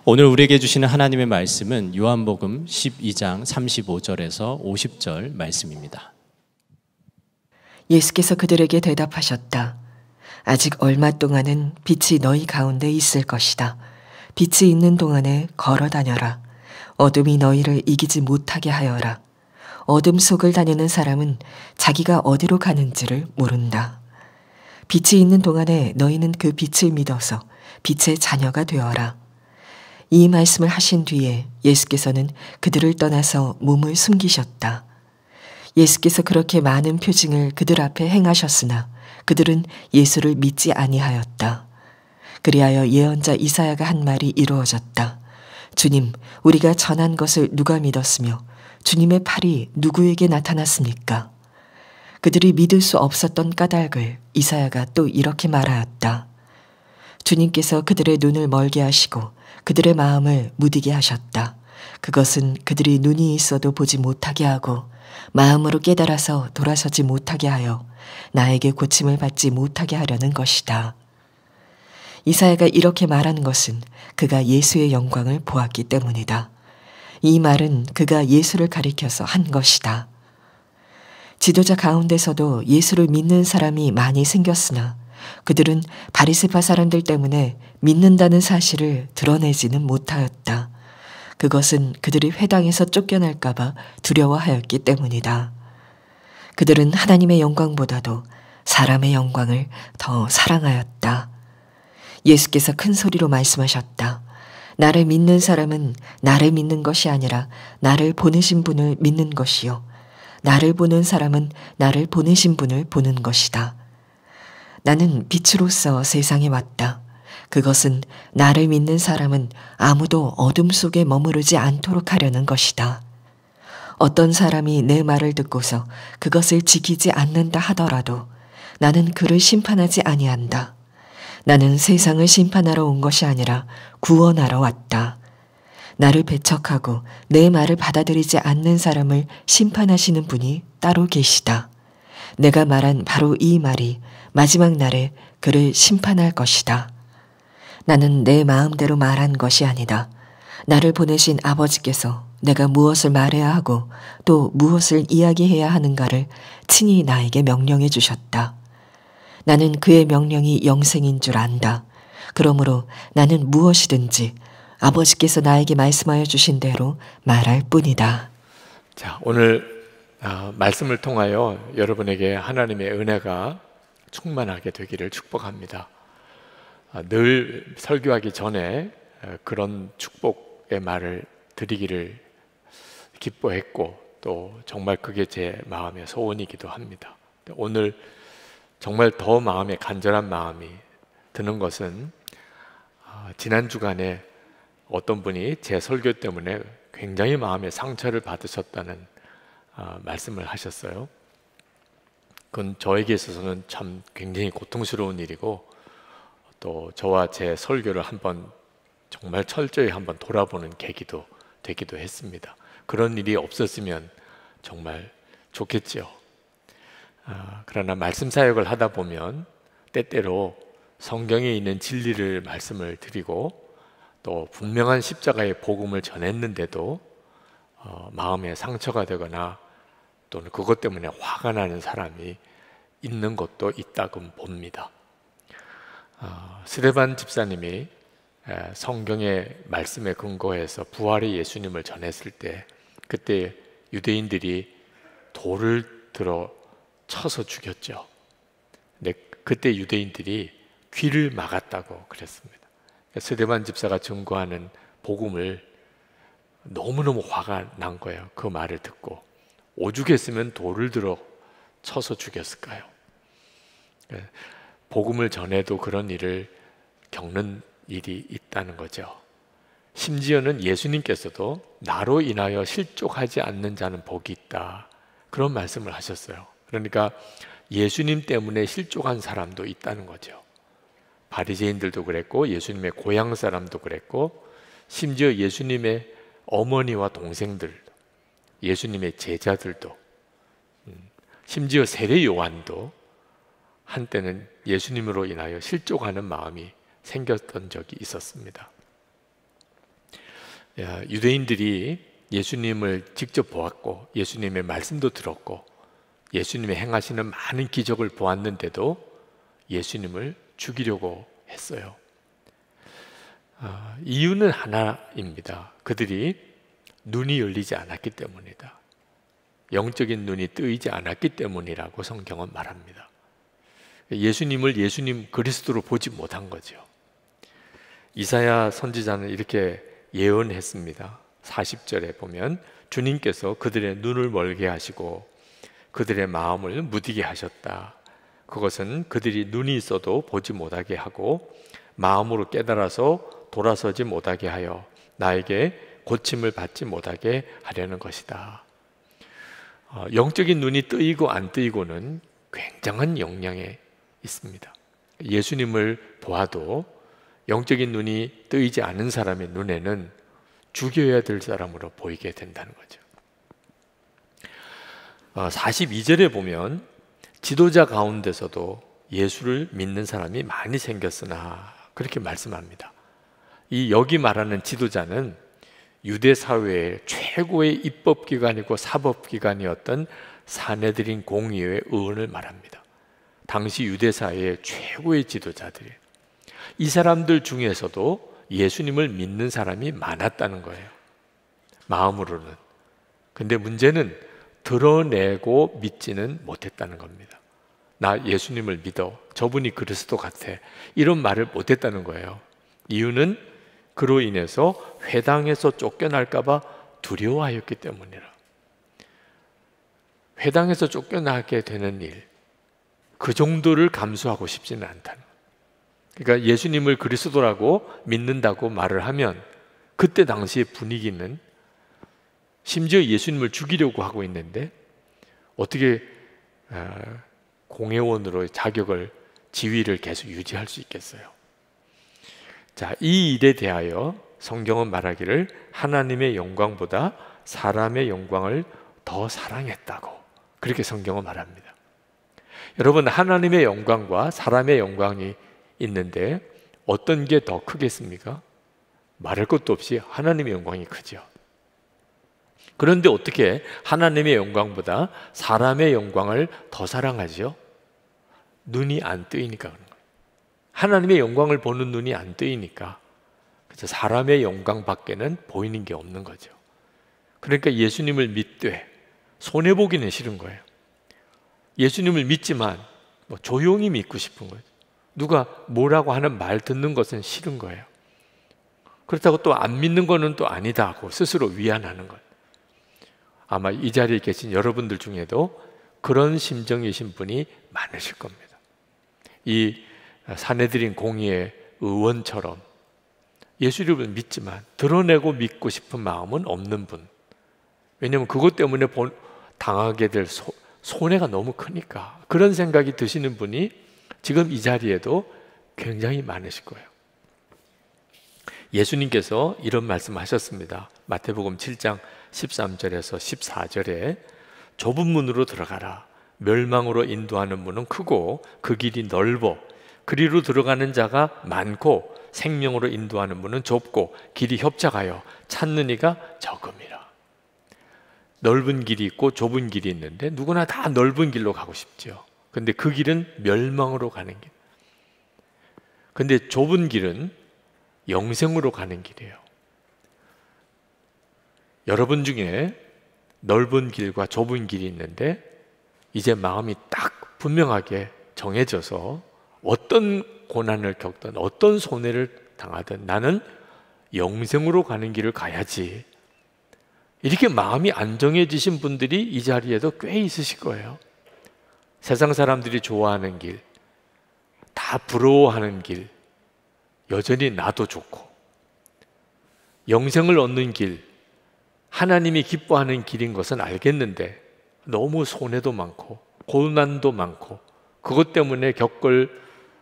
오늘 우리에게 주시는 하나님의 말씀은 요한복음 12장 35절에서 50절 말씀입니다. 예수께서 그들에게 대답하셨다. 아직 얼마 동안은 빛이 너희 가운데 있을 것이다. 빛이 있는 동안에 걸어 다녀라. 어둠이 너희를 이기지 못하게 하여라. 어둠 속을 다니는 사람은 자기가 어디로 가는지를 모른다. 빛이 있는 동안에 너희는 그 빛을 믿어서 빛의 자녀가 되어라. 이 말씀을 하신 뒤에 예수께서는 그들을 떠나서 몸을 숨기셨다. 예수께서 그렇게 많은 표징을 그들 앞에 행하셨으나 그들은 예수를 믿지 아니하였다. 그리하여 예언자 이사야가 한 말이 이루어졌다. 주님, 우리가 전한 것을 누가 믿었으며 주님의 팔이 누구에게 나타났습니까? 그들이 믿을 수 없었던 까닭을 이사야가 또 이렇게 말하였다. 주님께서 그들의 눈을 멀게 하시고 그들의 마음을 무디게 하셨다. 그것은 그들이 눈이 있어도 보지 못하게 하고 마음으로 깨달아서 돌아서지 못하게 하여 나에게 고침을 받지 못하게 하려는 것이다. 이사야가 이렇게 말하는 것은 그가 예수의 영광을 보았기 때문이다. 이 말은 그가 예수를 가리켜서 한 것이다. 지도자 가운데서도 예수를 믿는 사람이 많이 생겼으나 그들은 바리새파 사람들 때문에 믿는다는 사실을 드러내지는 못하였다. 그것은 그들이 회당에서 쫓겨날까 봐 두려워하였기 때문이다. 그들은 하나님의 영광보다도 사람의 영광을 더 사랑하였다. 예수께서 큰 소리로 말씀하셨다. 나를 믿는 사람은 나를 믿는 것이 아니라 나를 보내신 분을 믿는 것이요. 나를 보는 사람은 나를 보내신 분을 보는 것이다. 나는 빛으로서 세상에 왔다. 그것은 나를 믿는 사람은 아무도 어둠 속에 머무르지 않도록 하려는 것이다. 어떤 사람이 내 말을 듣고서 그것을 지키지 않는다 하더라도 나는 그를 심판하지 아니한다. 나는 세상을 심판하러 온 것이 아니라 구원하러 왔다. 나를 배척하고 내 말을 받아들이지 않는 사람을 심판하시는 분이 따로 계시다. 내가 말한 바로 이 말이 마지막 날에 그를 심판할 것이다. 나는 내 마음대로 말한 것이 아니다. 나를 보내신 아버지께서 내가 무엇을 말해야 하고 또 무엇을 이야기해야 하는가를 친히 나에게 명령해 주셨다. 나는 그의 명령이 영생인 줄 안다. 그러므로 나는 무엇이든지 아버지께서 나에게 말씀하여 주신 대로 말할 뿐이다. 자, 오늘 말씀을 통하여 여러분에게 하나님의 은혜가 충만하게 되기를 축복합니다. 늘 설교하기 전에 그런 축복의 말을 드리기를 기뻐했고 또 정말 그게 제 마음의 소원이기도 합니다. 오늘 정말 더 마음에 간절한 마음이 드는 것은 지난 주간에 어떤 분이 제 설교 때문에 굉장히 마음에 상처를 받으셨다는 말씀을 하셨어요. 그건 저에게 있어서는 참 굉장히 고통스러운 일이고 또 저와 제 설교를 한번 정말 철저히 한번 돌아보는 계기도 되기도 했습니다. 그런 일이 없었으면 정말 좋겠죠. 그러나 말씀 사역을 하다 보면 때때로 성경에 있는 진리를 말씀을 드리고 또 분명한 십자가의 복음을 전했는데도 마음에 상처가 되거나 또는 그것 때문에 화가 나는 사람이 있는 것도 있다고 봅니다. 스데반 집사님이 성경의 말씀에 근거해서 부활의 예수님을 전했을 때 그때 유대인들이 돌을 들어 쳐서 죽였죠. 근데 그때 유대인들이 귀를 막았다고 그랬습니다. 스데반 집사가 증거하는 복음을 너무너무 화가 난 거예요. 그 말을 듣고 오죽했으면 돌을 들어 쳐서 죽였을까요? 복음을 전해도 그런 일을 겪는 일이 있다는 거죠. 심지어는 예수님께서도 나로 인하여 실족하지 않는 자는 복이 있다, 그런 말씀을 하셨어요. 그러니까 예수님 때문에 실족한 사람도 있다는 거죠. 바리새인들도 그랬고 예수님의 고향 사람도 그랬고 심지어 예수님의 어머니와 동생들, 예수님의 제자들도, 심지어 세례 요한도 한때는 예수님으로 인하여 실족하는 마음이 생겼던 적이 있었습니다. 유대인들이 예수님을 직접 보았고 예수님의 말씀도 들었고 예수님의 행하시는 많은 기적을 보았는데도 예수님을 죽이려고 했어요. 이유는 하나입니다. 그들이 눈이 열리지 않았기 때문이다. 영적인 눈이 뜨이지 않았기 때문이라고 성경은 말합니다. 예수님을 예수님 그리스도로 보지 못한 거죠. 이사야 선지자는 이렇게 예언했습니다. 40절에 보면 주님께서 그들의 눈을 멀게 하시고 그들의 마음을 무디게 하셨다. 그것은 그들이 눈이 있어도 보지 못하게 하고 마음으로 깨달아서 돌아서지 못하게 하여 나에게 고침을 받지 못하게 하려는 것이다. 영적인 눈이 뜨이고 안 뜨이고는 굉장한 영향이 있습니다. 예수님을 보아도 영적인 눈이 뜨이지 않은 사람의 눈에는 죽여야 될 사람으로 보이게 된다는 거죠. 42절에 보면 지도자 가운데서도 예수를 믿는 사람이 많이 생겼으나 그렇게 말씀합니다. 여기 말하는 지도자는 유대 사회의 최고의 입법기관이고 사법기관이었던 사내들인 공의회 의원을 말합니다. 당시 유대 사회의 최고의 지도자들이에요. 이 사람들 중에서도 예수님을 믿는 사람이 많았다는 거예요. 마음으로는. 근데 문제는 드러내고 믿지는 못했다는 겁니다. 나 예수님을 믿어. 저분이 그리스도 같아. 이런 말을 못했다는 거예요. 이유는 그로 인해서 회당에서 쫓겨날까 봐 두려워하였기 때문이라. 회당에서 쫓겨나게 되는 일, 그 정도를 감수하고 싶지는 않다는 거예요. 그러니까 예수님을 그리스도라고 믿는다고 말을 하면 그때 당시의 분위기는 심지어 예수님을 죽이려고 하고 있는데 어떻게 공회원으로 자격을, 지위를 계속 유지할 수 있겠어요? 자, 이 일에 대하여 성경은 말하기를 하나님의 영광보다 사람의 영광을 더 사랑했다고, 그렇게 성경은 말합니다. 여러분, 하나님의 영광과 사람의 영광이 있는데 어떤 게 더 크겠습니까? 말할 것도 없이 하나님의 영광이 크죠. 그런데 어떻게 하나님의 영광보다 사람의 영광을 더 사랑하죠? 눈이 안 뜨이니까 그런 거예요. 하나님의 영광을 보는 눈이 안 뜨이니까 그래서 사람의 영광 밖에는 보이는 게 없는 거죠. 그러니까 예수님을 믿되 손해보기는 싫은 거예요. 예수님을 믿지만 조용히 믿고 싶은 거예요. 누가 뭐라고 하는 말 듣는 것은 싫은 거예요. 그렇다고 또 안 믿는 거는 또 아니다 하고 스스로 위안하는 거예요. 아마 이 자리에 계신 여러분들 중에도 그런 심정이신 분이 많으실 겁니다. 이 사내들인 공의의 의원처럼 예수님을 믿지만 드러내고 믿고 싶은 마음은 없는 분. 왜냐하면 그것 때문에 당하게 될 손해가 너무 크니까 그런 생각이 드시는 분이 지금 이 자리에도 굉장히 많으실 거예요. 예수님께서 이런 말씀하셨습니다. 마태복음 7장 13절에서 14절에 좁은 문으로 들어가라. 멸망으로 인도하는 문은 크고 그 길이 넓어 그리로 들어가는 자가 많고 생명으로 인도하는 문은 좁고 길이 협착하여 찾는 이가 적음이라. 넓은 길이 있고 좁은 길이 있는데 누구나 다 넓은 길로 가고 싶죠. 근데 그 길은 멸망으로 가는 길. 근데 좁은 길은 영생으로 가는 길이에요. 여러분 중에 넓은 길과 좁은 길이 있는데 이제 마음이 딱 분명하게 정해져서 어떤 고난을 겪든 어떤 손해를 당하든 나는 영생으로 가는 길을 가야지, 이렇게 마음이 안정해지신 분들이 이 자리에도 꽤 있으실 거예요. 세상 사람들이 좋아하는 길, 다 부러워하는 길, 여전히 나도 좋고, 영생을 얻는 길, 하나님이 기뻐하는 길인 것은 알겠는데 너무 손해도 많고 고난도 많고 그것 때문에 겪을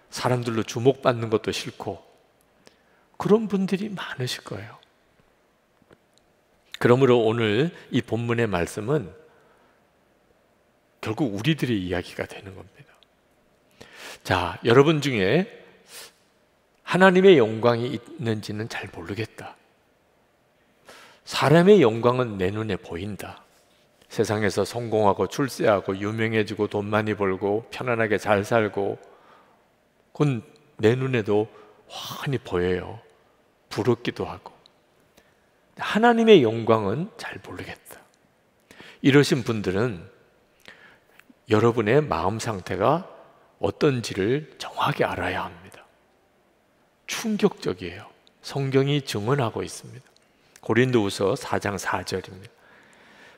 사람들로 주목받는 것도 싫고 그런 분들이 많으실 거예요. 그러므로 오늘 이 본문의 말씀은 결국 우리들의 이야기가 되는 겁니다. 자, 여러분 중에 하나님의 영광이 있는지는 잘 모르겠다. 사람의 영광은 내 눈에 보인다. 세상에서 성공하고 출세하고 유명해지고 돈 많이 벌고 편안하게 잘 살고, 그건 내 눈에도 환히 보여요. 부럽기도 하고. 하나님의 영광은 잘 모르겠다. 이러신 분들은 여러분의 마음 상태가 어떤지를 정확히 알아야 합니다. 충격적이에요. 성경이 증언하고 있습니다. 고린도후서 4장 4절입니다.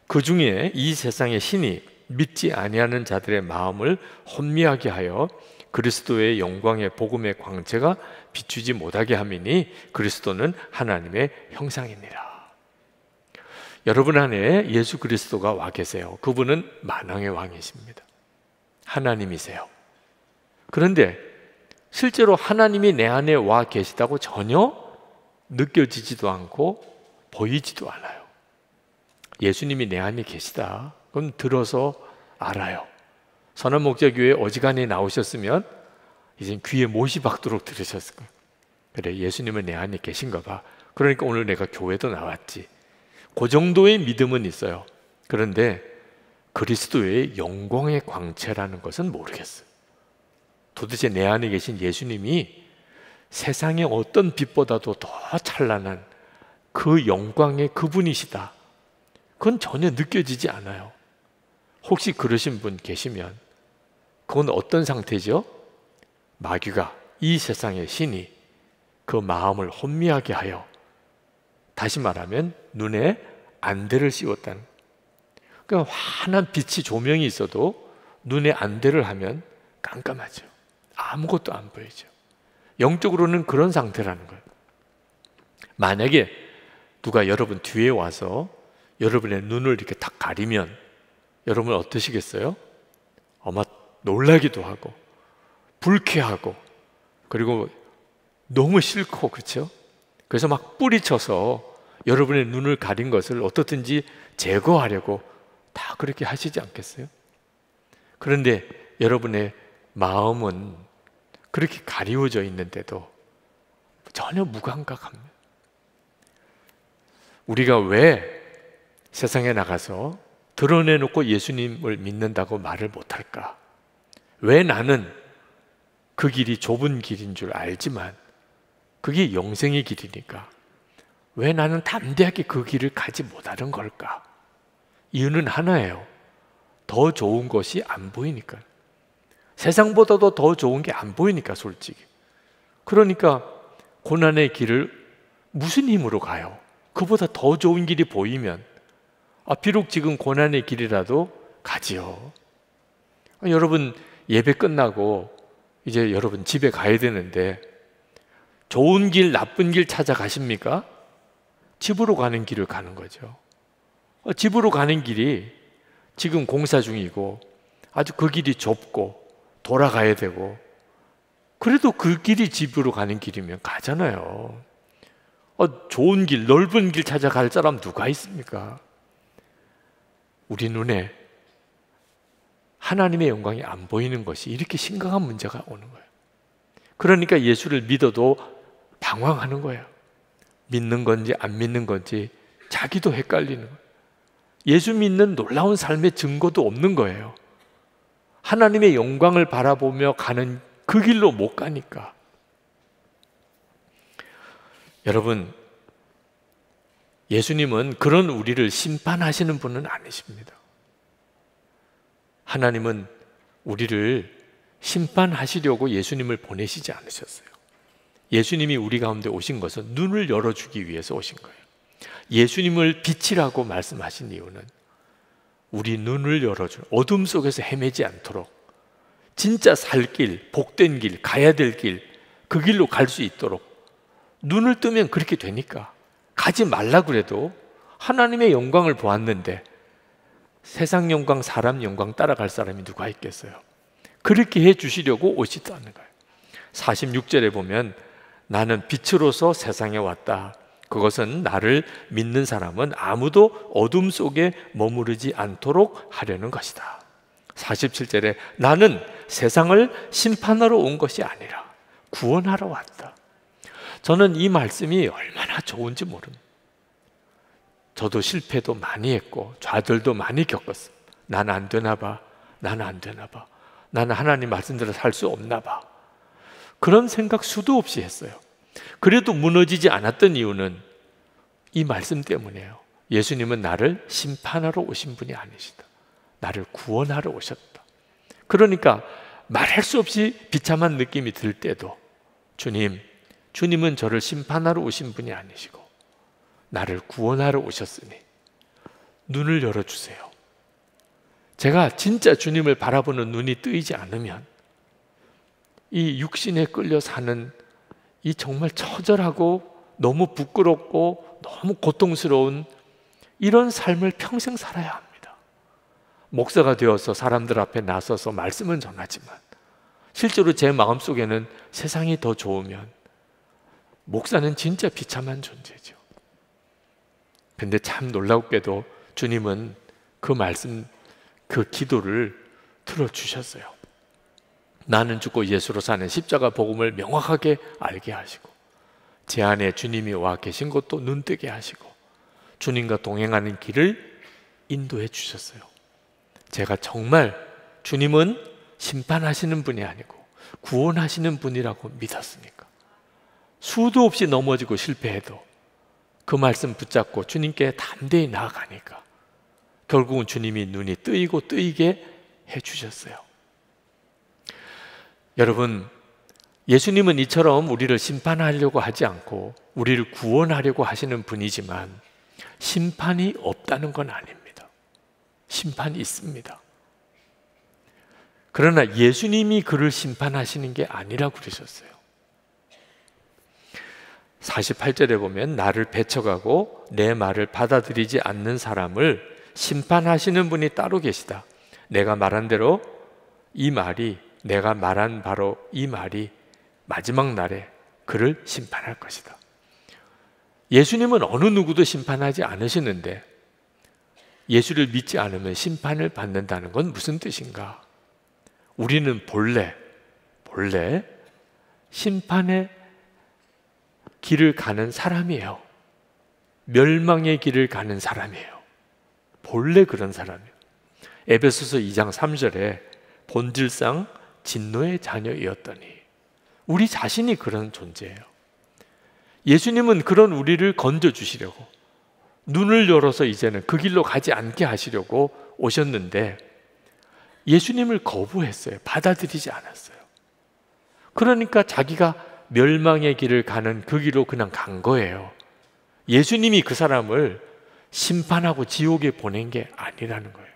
그 중에 이 세상의 신이 믿지 아니하는 자들의 마음을 혼미하게 하여 그리스도의 영광의 복음의 광채가 비추지 못하게 함이니 그리스도는 하나님의 형상이니라. 여러분 안에 예수 그리스도가 와 계세요. 그분은 만왕의 왕이십니다. 하나님이세요. 그런데 실제로 하나님이 내 안에 와 계시다고 전혀 느껴지지도 않고 보이지도 않아요. 예수님이 내 안에 계시다, 그건 들어서 알아요. 선한목자교회에 어지간히 나오셨으면 이제 귀에 못이 박도록 들으셨을 거예요. 그래, 예수님은 내 안에 계신가 봐. 그러니까 오늘 내가 교회도 나왔지. 그 정도의 믿음은 있어요. 그런데 그리스도의 영광의 광채라는 것은 모르겠어요. 도대체 내 안에 계신 예수님이 세상의 어떤 빛보다도 더 찬란한 그 영광의 그분이시다, 그건 전혀 느껴지지 않아요. 혹시 그러신 분 계시면 그건 어떤 상태죠? 마귀가, 이 세상의 신이 그 마음을 혼미하게 하여, 다시 말하면 눈에 안대를 씌웠다는, 그러니까 환한 빛이 조명이 있어도 눈에 안대를 하면 깜깜하죠. 아무것도 안 보이죠. 영적으로는 그런 상태라는 거예요. 만약에 누가 여러분 뒤에 와서 여러분의 눈을 이렇게 딱 가리면 여러분 어떠시겠어요? 아마 놀라기도 하고 불쾌하고, 그리고 너무 싫고, 그렇죠? 그래서 막 뿌리쳐서 여러분의 눈을 가린 것을 어떻든지 제거하려고 다 그렇게 하시지 않겠어요? 그런데 여러분의 마음은 그렇게 가리워져 있는데도 전혀 무감각합니다. 우리가 왜 세상에 나가서 드러내놓고 예수님을 믿는다고 말을 못할까? 왜 나는 그 길이 좁은 길인 줄 알지만 그게 영생의 길이니까 왜 나는 담대하게 그 길을 가지 못하는 걸까? 이유는 하나예요. 더 좋은 것이 안 보이니까. 세상보다도 더 좋은 게 안 보이니까, 솔직히. 그러니까 고난의 길을 무슨 힘으로 가요? 그보다 더 좋은 길이 보이면 비록 지금 고난의 길이라도 가지요. 여러분 예배 끝나고 이제 여러분 집에 가야 되는데 좋은 길, 나쁜 길 찾아가십니까? 집으로 가는 길을 가는 거죠. 집으로 가는 길이 지금 공사 중이고 아주 그 길이 좁고 돌아가야 되고, 그래도 그 길이 집으로 가는 길이면 가잖아요. 좋은 길, 넓은 길 찾아갈 사람 누가 있습니까? 우리 눈에 하나님의 영광이 안 보이는 것이 이렇게 심각한 문제가 오는 거예요. 그러니까 예수를 믿어도 방황하는 거예요. 믿는 건지 안 믿는 건지 자기도 헷갈리는 거예요. 예수 믿는 놀라운 삶의 증거도 없는 거예요. 하나님의 영광을 바라보며 가는 그 길로 못 가니까. 여러분, 예수님은 그런 우리를 심판하시는 분은 아니십니다. 하나님은 우리를 심판하시려고 예수님을 보내시지 않으셨어요. 예수님이 우리 가운데 오신 것은 눈을 열어주기 위해서 오신 거예요. 예수님을 빛이라고 말씀하신 이유는 우리 눈을 열어주는, 어둠 속에서 헤매지 않도록 진짜 살 길, 복된 길, 가야 될 길, 그 길로 갈 수 있도록 눈을 뜨면 그렇게 되니까. 가지 말라 그래도 하나님의 영광을 보았는데 세상 영광, 사람 영광 따라갈 사람이 누가 있겠어요? 그렇게 해 주시려고 오시다는 거예요. 46절에 보면 나는 빛으로서 세상에 왔다. 그것은 나를 믿는 사람은 아무도 어둠 속에 머무르지 않도록 하려는 것이다. 47절에 나는 세상을 심판하러 온 것이 아니라 구원하러 왔다. 저는 이 말씀이 얼마나 좋은지 모릅니다. 저도 실패도 많이 했고 좌절도 많이 겪었어요. 나는 안 되나 봐. 나는 안 되나 봐. 나는 하나님 말씀대로 살 수 없나 봐. 그런 생각 수도 없이 했어요. 그래도 무너지지 않았던 이유는 이 말씀 때문이에요. 예수님은 나를 심판하러 오신 분이 아니시다. 나를 구원하러 오셨다. 그러니까 말할 수 없이 비참한 느낌이 들 때도 주님은 저를 심판하러 오신 분이 아니시고 나를 구원하러 오셨으니 눈을 열어주세요. 제가 진짜 주님을 바라보는 눈이 뜨이지 않으면 이 육신에 끌려 사는 이 정말 처절하고 너무 부끄럽고 너무 고통스러운 이런 삶을 평생 살아야 합니다. 목사가 되어서 사람들 앞에 나서서 말씀은 전하지만 실제로 제 마음속에는 세상이 더 좋으면 목사는 진짜 비참한 존재죠. 근데 참 놀랍게도 주님은 그 말씀, 그 기도를 들어주셨어요. 나는 죽고 예수로 사는 십자가 복음을 명확하게 알게 하시고 제 안에 주님이 와 계신 것도 눈뜨게 하시고 주님과 동행하는 길을 인도해 주셨어요. 제가 정말 주님은 심판하시는 분이 아니고 구원하시는 분이라고 믿었으니까 수도 없이 넘어지고 실패해도 그 말씀 붙잡고 주님께 담대히 나아가니까 결국은 주님이 눈이 뜨이고 뜨이게 해주셨어요. 여러분, 예수님은 이처럼 우리를 심판하려고 하지 않고 우리를 구원하려고 하시는 분이지만 심판이 없다는 건 아닙니다. 심판이 있습니다. 그러나 예수님이 그를 심판하시는 게 아니라고 그러셨어요. 48절에 보면 나를 배척하고 내 말을 받아들이지 않는 사람을 심판하시는 분이 따로 계시다. 내가 말한 바로 이 말이 마지막 날에 그를 심판할 것이다. 예수님은 어느 누구도 심판하지 않으시는데 예수를 믿지 않으면 심판을 받는다는 건 무슨 뜻인가? 우리는 본래 심판의 길을 가는 사람이에요. 멸망의 길을 가는 사람이에요. 본래 그런 사람이에요. 에베소서 2장 3절에 본질상 진노의 자녀이었더니 우리 자신이 그런 존재예요. 예수님은 그런 우리를 건져주시려고 눈을 열어서 이제는 그 길로 가지 않게 하시려고 오셨는데 예수님을 거부했어요. 받아들이지 않았어요. 그러니까 자기가 멸망의 길을 가는 그 길로 그냥 간 거예요. 예수님이 그 사람을 심판하고 지옥에 보낸 게 아니라는 거예요.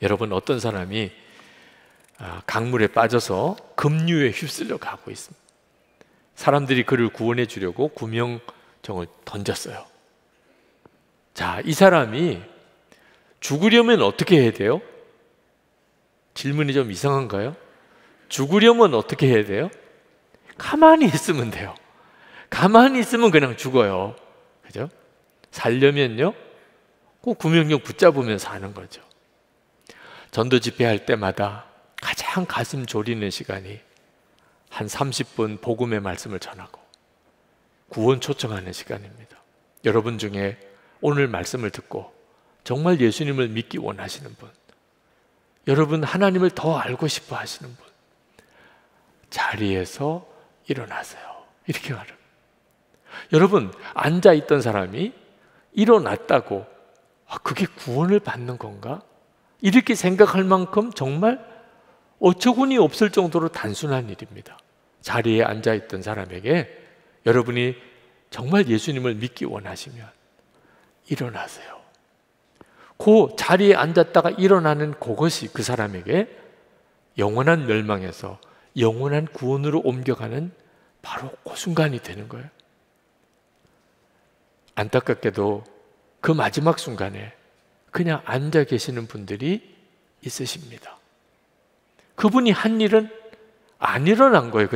여러분, 어떤 사람이 강물에 빠져서 급류에 휩쓸려 가고 있습니다. 사람들이 그를 구원해 주려고 구명정을 던졌어요. 자, 이 사람이 죽으려면 어떻게 해야 돼요? 질문이 좀 이상한가요? 죽으려면 어떻게 해야 돼요? 가만히 있으면 돼요. 가만히 있으면 그냥 죽어요. 그죠? 살려면요, 꼭 구명용 붙잡으면서 하는 거죠. 전도 집회할 때마다 가장 가슴 졸이는 시간이 한 30분 복음의 말씀을 전하고 구원 초청하는 시간입니다. 여러분 중에 오늘 말씀을 듣고 정말 예수님을 믿기 원하시는 분, 여러분 하나님을 더 알고 싶어 하시는 분, 자리에서 일어나세요. 이렇게 말합니다. 여러분, 앉아있던 사람이 일어났다고 그게 구원을 받는 건가? 이렇게 생각할 만큼 정말 어처구니 없을 정도로 단순한 일입니다. 자리에 앉아있던 사람에게 여러분이 정말 예수님을 믿기 원하시면 일어나세요. 그 자리에 앉았다가 일어나는 그것이 그 사람에게 영원한 멸망에서 영원한 구원으로 옮겨가는 바로 그 순간이 되는 거예요. 안타깝게도 그 마지막 순간에 그냥 앉아 계시는 분들이 있으십니다. 그분이 한 일은 안 일어난 거예요.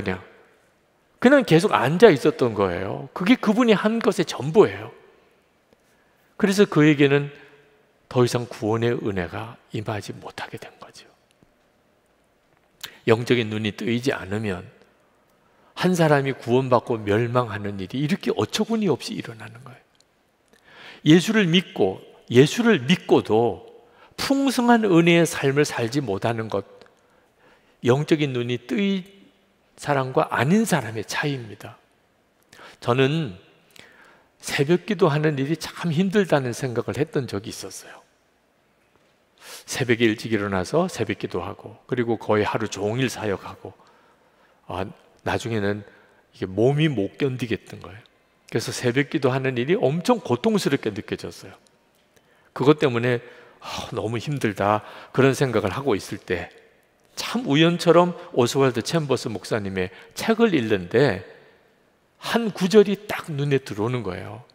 그냥 계속 앉아 있었던 거예요. 그게 그분이 한 것의 전부예요. 그래서 그에게는 더 이상 구원의 은혜가 임하지 못하게 된 거죠. 영적인 눈이 뜨이지 않으면 한 사람이 구원받고 멸망하는 일이 이렇게 어처구니 없이 일어나는 거예요. 예수를 믿고도 풍성한 은혜의 삶을 살지 못하는 것, 영적인 눈이 뜨인 사람과 아닌 사람의 차이입니다. 저는 새벽 기도하는 일이 참 힘들다는 생각을 했던 적이 있었어요. 새벽에 일찍 일어나서 새벽 기도하고, 그리고 거의 하루 종일 사역하고, 나중에는 이게 몸이 못 견디겠던 거예요. 그래서 새벽 기도하는 일이 엄청 고통스럽게 느껴졌어요. 그것 때문에 너무 힘들다 그런 생각을 하고 있을 때 참 우연처럼 오스왈드 챔버스 목사님의 책을 읽는데 한 구절이 딱 눈에 들어오는 거예요.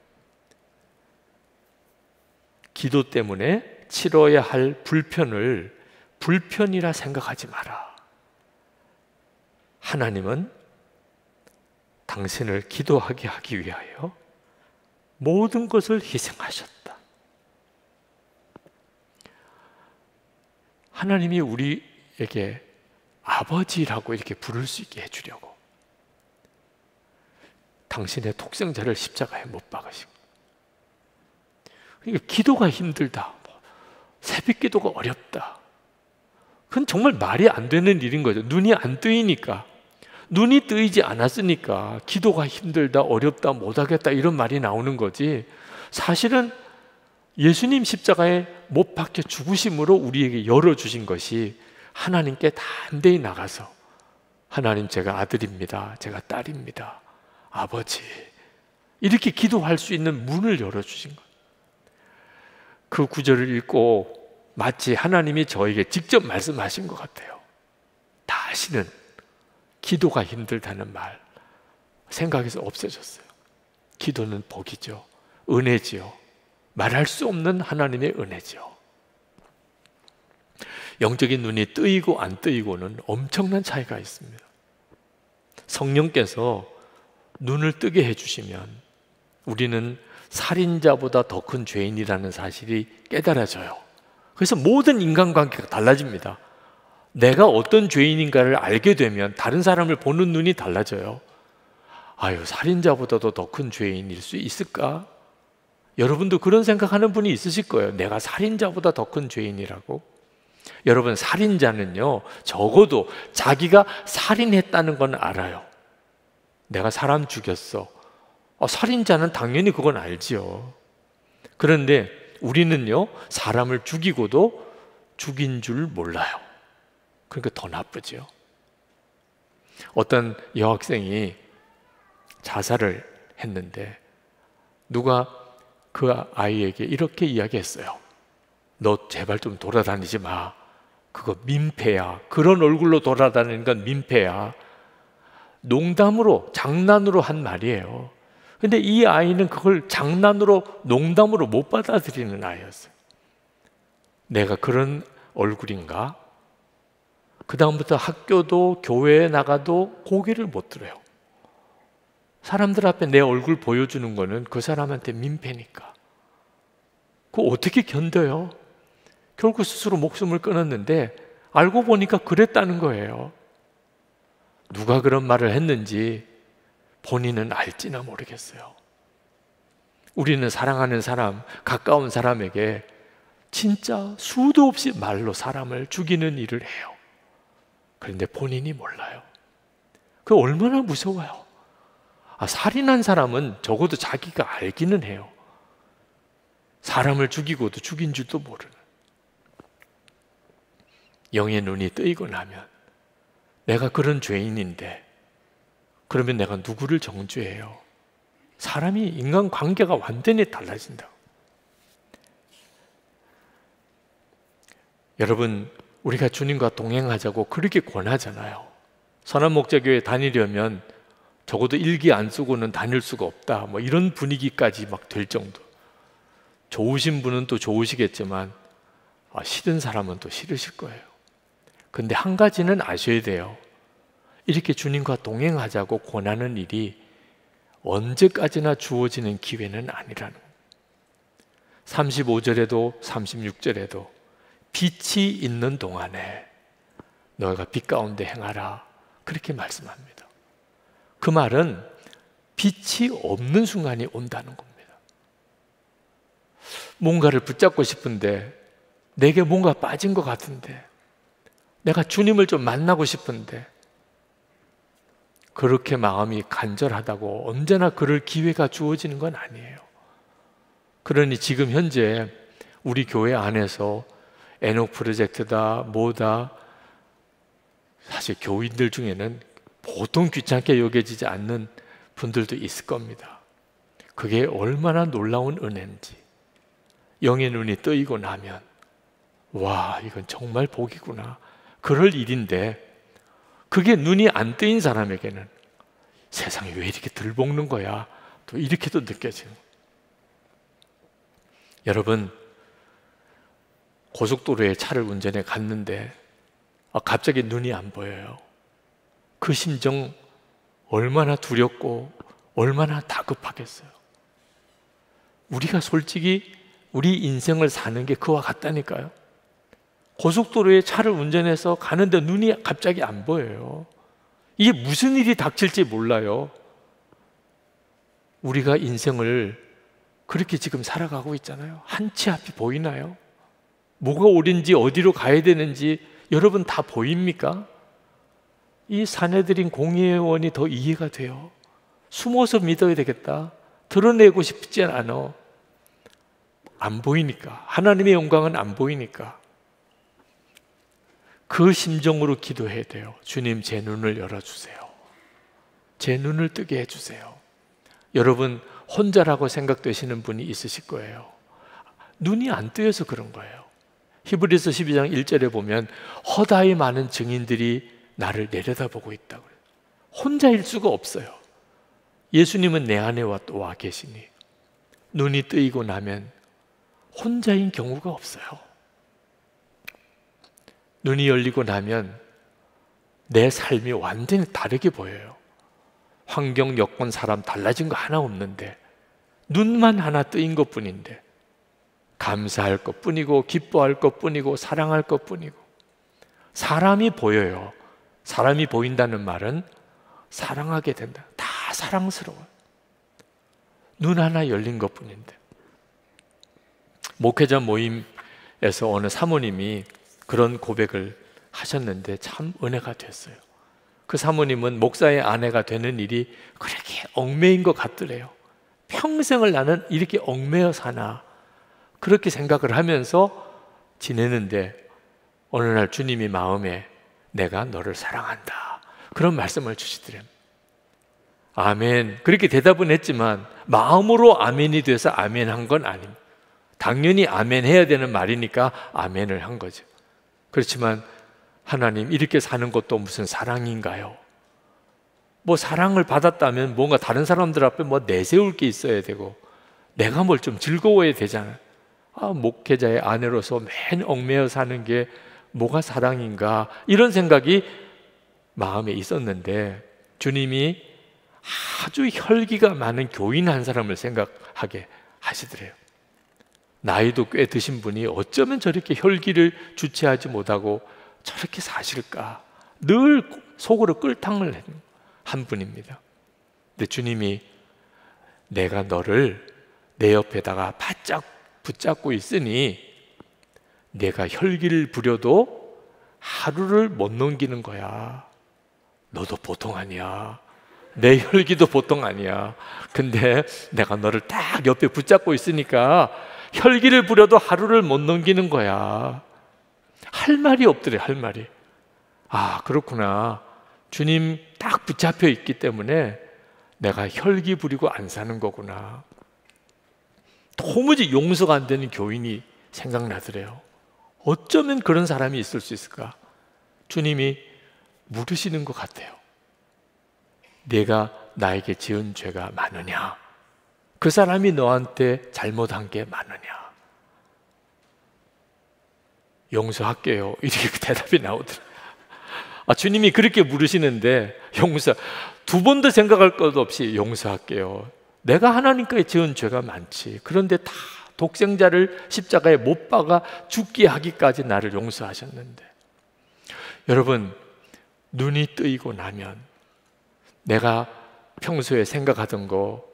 기도 때문에 치러야 할 불편을 불편이라 생각하지 마라. 하나님은 당신을 기도하게 하기 위하여 모든 것을 희생하셨다. 하나님이 우리에게 아버지라고 이렇게 부를 수 있게 해주려고 당신의 독생자를 십자가에 못 박으시고, 그러니까 기도가 힘들다, 새벽 기도가 어렵다, 그건 정말 말이 안 되는 일인 거죠. 눈이 안 뜨이니까, 눈이 뜨이지 않았으니까 기도가 힘들다, 어렵다, 못하겠다 이런 말이 나오는 거지, 사실은 예수님 십자가에 못 박혀 죽으심으로 우리에게 열어주신 것이 하나님께 담대히 나가서 하나님, 제가 아들입니다, 제가 딸입니다, 아버지, 이렇게 기도할 수 있는 문을 열어주신 것. 그 구절을 읽고 마치 하나님이 저에게 직접 말씀하신 것 같아요. 다시는 기도가 힘들다는 말 생각에서 없어졌어요. 기도는 복이죠, 은혜지요, 말할 수 없는 하나님의 은혜죠. 영적인 눈이 뜨이고 안 뜨이고는 엄청난 차이가 있습니다. 성령께서 눈을 뜨게 해주시면 우리는 살인자보다 더 큰 죄인이라는 사실이 깨달아져요. 그래서 모든 인간관계가 달라집니다. 내가 어떤 죄인인가를 알게 되면 다른 사람을 보는 눈이 달라져요. 살인자보다도 더 큰 죄인일 수 있을까? 여러분도 그런 생각하는 분이 있으실 거예요. 내가 살인자보다 더 큰 죄인이라고. 여러분, 살인자는요, 적어도 자기가 살인했다는 건 알아요. 내가 사람 죽였어. 살인자는 당연히 그건 알지요. 그런데 우리는요, 사람을 죽이고도 죽인 줄 몰라요. 그러니까 더 나쁘죠. 어떤 여학생이 자살을 했는데 누가 그 아이에게 이렇게 이야기했어요. 너 제발 좀 돌아다니지 마. 그거 민폐야. 그런 얼굴로 돌아다니는 건 민폐야. 농담으로, 장난으로 한 말이에요. 근데 이 아이는 그걸 장난으로, 농담으로 못 받아들이는 아이였어요. 내가 그런 얼굴인가? 그 다음부터 학교도 교회에 나가도 고개를 못 들어요. 사람들 앞에 내 얼굴 보여주는 거는 그 사람한테 민폐니까. 그거 어떻게 견뎌요? 결국 스스로 목숨을 끊었는데 알고 보니까 그랬다는 거예요. 누가 그런 말을 했는지 본인은 알지나 모르겠어요. 우리는 사랑하는 사람, 가까운 사람에게 진짜 수도 없이 말로 사람을 죽이는 일을 해요. 그런데 본인이 몰라요. 그게 얼마나 무서워요. 살인한 사람은 적어도 자기가 알기는 해요. 사람을 죽이고도 죽인 줄도 모르는. 영의 눈이 뜨이고 나면 내가 그런 죄인인데 그러면 내가 누구를 정죄해요? 사람이, 인간관계가 완전히 달라진다. 여러분, 우리가 주님과 동행하자고 그렇게 권하잖아요. 선한목자교회 다니려면 적어도 일기 안 쓰고는 다닐 수가 없다, 이런 분위기까지 막 될 정도. 좋으신 분은 또 좋으시겠지만 싫은 사람은 또 싫으실 거예요. 근데 한 가지는 아셔야 돼요. 이렇게 주님과 동행하자고 권하는 일이 언제까지나 주어지는 기회는 아니라는 거예요. 35절에도 36절에도 빛이 있는 동안에 너희가 빛 가운데 행하라, 그렇게 말씀합니다. 그 말은 빛이 없는 순간이 온다는 겁니다. 뭔가를 붙잡고 싶은데 내게 뭔가 빠진 것 같은데 내가 주님을 좀 만나고 싶은데 그렇게 마음이 간절하다고 언제나 그럴 기회가 주어지는 건 아니에요. 그러니 지금 현재 우리 교회 안에서 에녹 프로젝트다 뭐다 사실 교인들 중에는 보통 귀찮게 여겨지지 않는 분들도 있을 겁니다. 그게 얼마나 놀라운 은혜인지 영의 눈이 뜨이고 나면 와 이건 정말 복이구나 그럴 일인데 그게 눈이 안 뜨인 사람에게는 세상이 왜 이렇게 들볶는 거야 또 이렇게도 느껴지는 거예요. 여러분 고속도로에 차를 운전해 갔는데 갑자기 눈이 안 보여요. 그 심정 얼마나 두렵고 얼마나 다급하겠어요. 우리가 솔직히 우리 인생을 사는 게 그와 같다니까요. 고속도로에 차를 운전해서 가는데 눈이 갑자기 안 보여요. 이게 무슨 일이 닥칠지 몰라요. 우리가 인생을 그렇게 지금 살아가고 있잖아요. 한치 앞이 보이나요? 뭐가 옳은지 어디로 가야 되는지 여러분 다 보입니까? 이 사내들인 공의원이 더 이해가 돼요. 숨어서 믿어야 되겠다. 드러내고 싶지 않아. 안 보이니까. 하나님의 영광은 안 보이니까. 그 심정으로 기도해야 돼요. 주님 제 눈을 열어주세요. 제 눈을 뜨게 해주세요. 여러분 혼자라고 생각되시는 분이 있으실 거예요. 눈이 안 뜨여서 그런 거예요. 히브리서 12장 1절에 보면 허다히 많은 증인들이 나를 내려다보고 있다고 해요. 혼자일 수가 없어요. 예수님은 내 안에 와 계시니 눈이 뜨이고 나면 혼자인 경우가 없어요. 눈이 열리고 나면 내 삶이 완전히 다르게 보여요. 환경, 여건, 사람 달라진 거 하나 없는데 눈만 하나 뜨인 것 뿐인데 감사할 것 뿐이고 기뻐할 것 뿐이고 사랑할 것 뿐이고 사람이 보여요. 사람이 보인다는 말은 사랑하게 된다. 다 사랑스러워요. 눈 하나 열린 것 뿐인데 목회자 모임에서 어느 사모님이 그런 고백을 하셨는데 참 은혜가 됐어요. 그 사모님은 목사의 아내가 되는 일이 그렇게 얽매인 것 같더래요. 평생을 나는 이렇게 얽매여 사나 그렇게 생각을 하면서 지내는데 어느 날 주님이 마음에 내가 너를 사랑한다 그런 말씀을 주시더래요. 아멘 그렇게 대답은 했지만 마음으로 아멘이 돼서 아멘 한 건 아닙니다. 당연히 아멘 해야 되는 말이니까 아멘을 한 거죠. 그렇지만 하나님 이렇게 사는 것도 무슨 사랑인가요? 뭐 사랑을 받았다면 뭔가 다른 사람들 앞에 뭐 내세울 게 있어야 되고 내가 뭘 좀 즐거워야 되잖아요. 목회자의 아내로서 맨 얽매여 사는 게 뭐가 사랑인가 이런 생각이 마음에 있었는데 주님이 아주 혈기가 많은 교인 한 사람을 생각하게 하시더래요. 나이도 꽤 드신 분이 어쩌면 저렇게 혈기를 주체하지 못하고 저렇게 사실까 늘 속으로 끓탕을 한 분입니다. 근데 주님이 내가 너를 내 옆에다가 바짝 붙잡고 있으니 내가 혈기를 부려도 하루를 못 넘기는 거야. 너도 보통 아니야. 내 혈기도 보통 아니야. 근데 내가 너를 딱 옆에 붙잡고 있으니까 혈기를 부려도 하루를 못 넘기는 거야. 할 말이 없더래. 할 말이. 그렇구나. 주님 딱 붙잡혀 있기 때문에 내가 혈기 부리고 안 사는 거구나. 도무지 용서가 안 되는 교인이 생각나더래요. 어쩌면 그런 사람이 있을 수 있을까? 주님이 물으시는 것 같아요. 내가 나에게 지은 죄가 많으냐? 그 사람이 너한테 잘못한 게 많으냐? 용서할게요. 이렇게 대답이 나오더라고요. 주님이 그렇게 물으시는데 두 번도 생각할 것 없이 용서할게요. 내가 하나님께 지은 죄가 많지. 그런데 다 독생자를 십자가에 못 박아 죽게 하기까지 나를 용서하셨는데 여러분 눈이 뜨이고 나면 내가 평소에 생각하던 거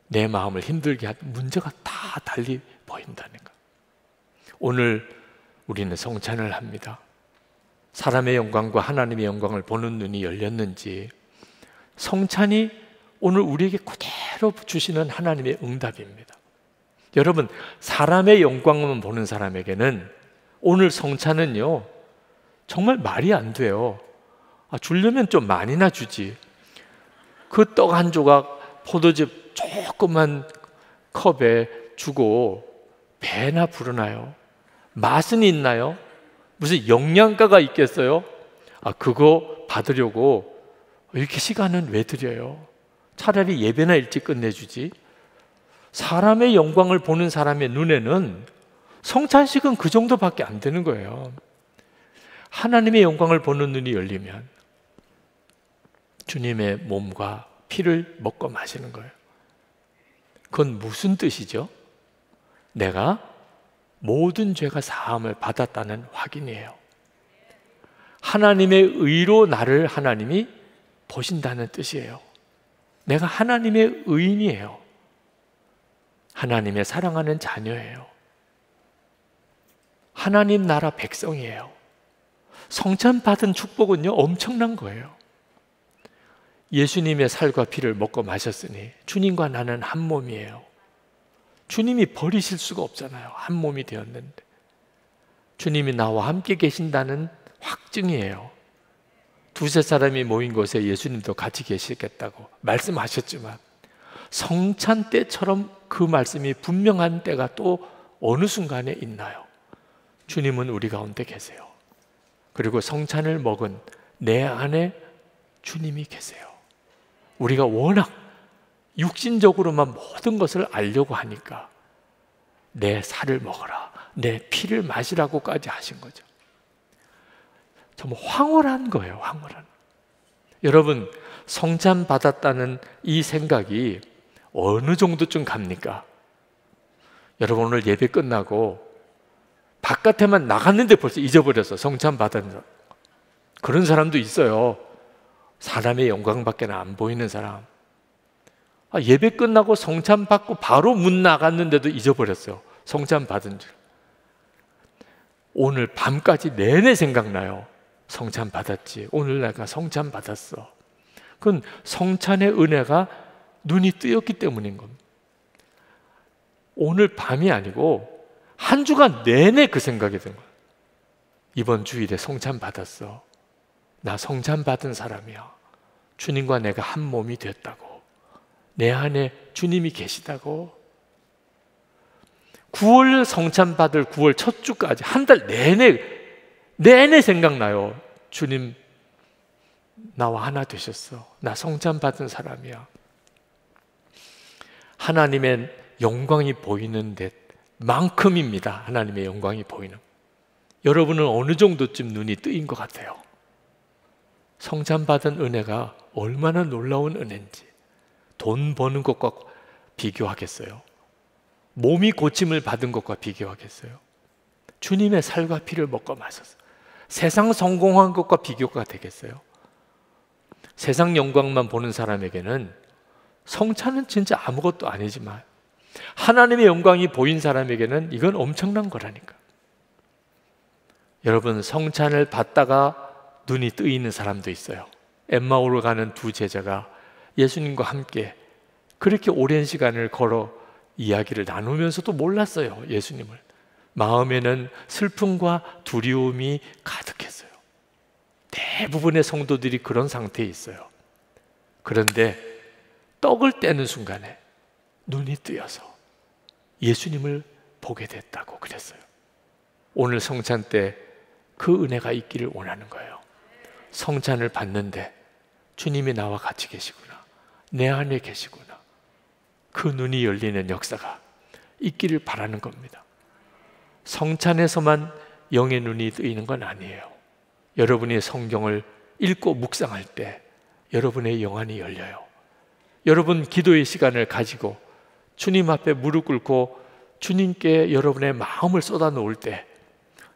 내 마음을 힘들게 하던 문제가 다 달리 보인다는 거. 오늘 우리는 성찬을 합니다. 사람의 영광과 하나님의 영광을 보는 눈이 열렸는지, 성찬이 오늘 우리에게 그대로 주시는 하나님의 응답입니다. 여러분, 사람의 영광만 보는 사람에게는 오늘 성찬은요, 정말 말이 안 돼요. 주려면 좀 많이나 주지. 그 떡 한 조각, 포도즙 조그만 컵에 주고 배나 부르나요? 맛은 있나요? 무슨 영양가가 있겠어요? 그거 받으려고 이렇게 시간은 왜 들여요? 차라리 예배나 일찍 끝내주지. 사람의 영광을 보는 사람의 눈에는 성찬식은 그 정도밖에 안 되는 거예요. 하나님의 영광을 보는 눈이 열리면 주님의 몸과 피를 먹고 마시는 거예요. 그건 무슨 뜻이죠? 내가 모든 죄가 사함을 받았다는 확인이에요. 하나님의 의로 나를 하나님이 보신다는 뜻이에요. 내가 하나님의 의인이에요. 하나님의 사랑하는 자녀예요. 하나님 나라 백성이에요. 성찬 받은 축복은요, 엄청난 거예요. 예수님의 살과 피를 먹고 마셨으니 주님과 나는 한 몸이에요. 주님이 버리실 수가 없잖아요. 한 몸이 되었는데 주님이 나와 함께 계신다는 확증이에요. 두세 사람이 모인 곳에 예수님도 같이 계시겠다고 말씀하셨지만 성찬 때처럼 그 말씀이 분명한 때가 또 어느 순간에 있나요? 주님은 우리 가운데 계세요. 그리고 성찬을 먹은 내 안에 주님이 계세요. 우리가 워낙 육신적으로만 모든 것을 알려고 하니까 내 살을 먹어라, 내 피를 마시라고까지 하신 거죠. 정말 황홀한 거예요. 황홀한. 여러분, 성찬 받았다는 이 생각이 어느 정도쯤 갑니까? 여러분, 오늘 예배 끝나고 바깥에만 나갔는데 벌써 잊어버렸어. 성찬 받았는 그런 사람도 있어요. 사람의 영광밖에 안 보이는 사람. 예배 끝나고 성찬 받고 바로 문 나갔는데도 잊어버렸어요. 성찬 받은 줄. 오늘 밤까지 내내 생각나요. 성찬 받았지. 오늘 내가 성찬 받았어. 그건 성찬의 은혜가 눈이 뜨였기 때문인 겁니다. 오늘 밤이 아니고 한 주간 내내 그 생각이 든 거예요. 이번 주일에 성찬 받았어. 나 성찬 받은 사람이야. 주님과 내가 한 몸이 됐다고. 내 안에 주님이 계시다고. 9월 성찬 받을 9월 첫 주까지 한 달 내내 생각나요. 주님 나와 하나 되셨어. 나 성찬 받은 사람이야. 하나님의 영광이 보이는 데만큼입니다. 하나님의 영광이 보이는. 여러분은 어느 정도쯤 눈이 뜨인 것 같아요? 성찬 받은 은혜가 얼마나 놀라운 은혜인지. 돈 버는 것과 비교하겠어요? 몸이 고침을 받은 것과 비교하겠어요? 주님의 살과 피를 먹고 마셨어요. 세상 성공한 것과 비교가 되겠어요? 세상 영광만 보는 사람에게는 성찬은 진짜 아무것도 아니지만 하나님의 영광이 보인 사람에게는 이건 엄청난 거라니까. 여러분, 성찬을 받다가 눈이 뜨이는 사람도 있어요. 엠마오로 가는 두 제자가 예수님과 함께 그렇게 오랜 시간을 걸어 이야기를 나누면서도 몰랐어요. 예수님을. 마음에는 슬픔과 두려움이 가득했어요. 대부분의 성도들이 그런 상태에 있어요. 그런데 떡을 떼는 순간에 눈이 뜨여서 예수님을 보게 됐다고 그랬어요. 오늘 성찬 때 그 은혜가 있기를 원하는 거예요. 성찬을 받는데 주님이 나와 같이 계시구나. 내 안에 계시구나. 그 눈이 열리는 역사가 있기를 바라는 겁니다. 성찬에서만 영의 눈이 뜨이는 건 아니에요. 여러분이 성경을 읽고 묵상할 때 여러분의 영안이 열려요. 여러분 기도의 시간을 가지고 주님 앞에 무릎 꿇고 주님께 여러분의 마음을 쏟아 놓을 때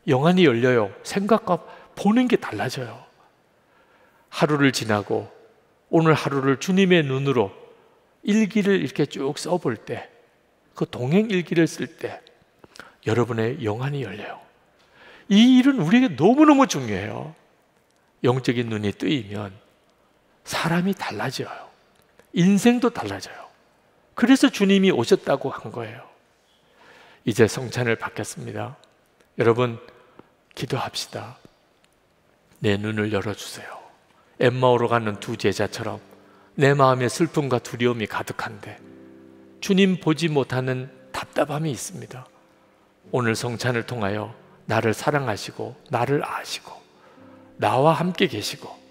영안이 열려요. 생각과 보는 게 달라져요. 하루를 지나고 오늘 하루를 주님의 눈으로 일기를 이렇게 쭉 써볼 때, 그 동행 일기를 쓸 때 여러분의 영안이 열려요. 이 일은 우리에게 너무너무 중요해요. 영적인 눈이 뜨이면 사람이 달라져요. 인생도 달라져요. 그래서 주님이 오셨다고 한 거예요. 이제 성찬을 받겠습니다. 여러분, 기도합시다. 내 눈을 열어주세요. 엠마오로 가는 두 제자처럼 내 마음에 슬픔과 두려움이 가득한데 주님 보지 못하는 답답함이 있습니다. 오늘 성찬을 통하여 나를 사랑하시고 나를 아시고 나와 함께 계시고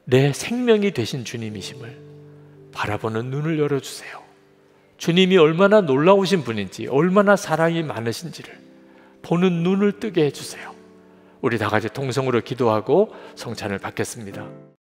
내 생명이 되신 주님이심을 바라보는 눈을 열어주세요. 주님이 얼마나 놀라우신 분인지, 얼마나 사랑이 많으신지를 보는 눈을 뜨게 해주세요. 우리 다 같이 통성으로 기도하고 성찬을 받겠습니다.